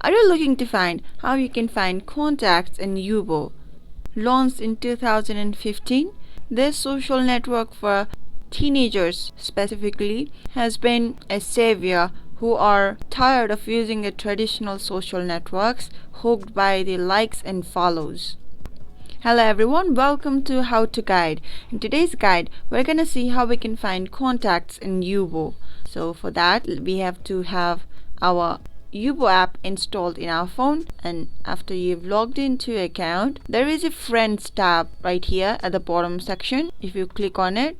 Are you looking to find how you can find contacts in Yubo? Launched in 2015, this social network for teenagers specifically has been a savior who are tired of using the traditional social networks, hooked by the likes and follows. Hello everyone, welcome to How to Guide. In today's guide, we're gonna see how we can find contacts in Yubo. So for that, we have to have our Yubo app installed in our phone, and after you've logged into your account, there is a Friends tab right here at the bottom section. If you click on it,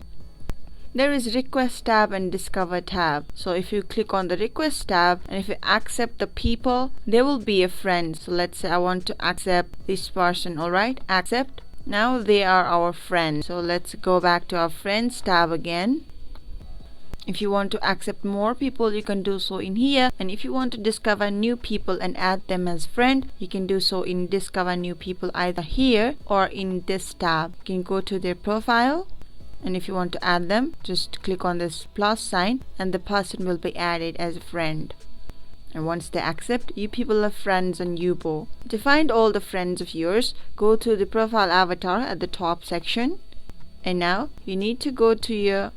there is Request tab and Discover tab. So if you click on the Request tab and if you accept the people, there will be a friend. So let's say I want to accept this person. Alright, accept. Now they are our friends. So let's go back to our Friends tab again. If you want to accept more people, you can do so in here, and if you want to discover new people and add them as friend, you can do so in Discover New People, either here or in this tab. You can go to their profile, and if you want to add them, just click on this plus sign and the person will be added as a friend. And once they accept, you people are friends on Yubo. To find all the friends of yours, go to the profile avatar at the top section, and now you need to go to your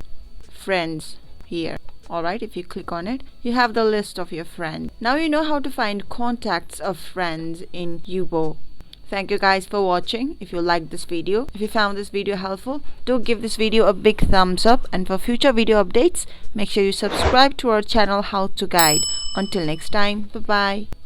friends here. Alright, if you click on it, you have the list of your friends. Now you know how to find contacts of friends in Yubo. Thank you guys for watching. If you liked this video, if you found this video helpful, do give this video a big thumbs up, and for future video updates, make sure you subscribe to our channel How to Guide. Until next time, bye bye.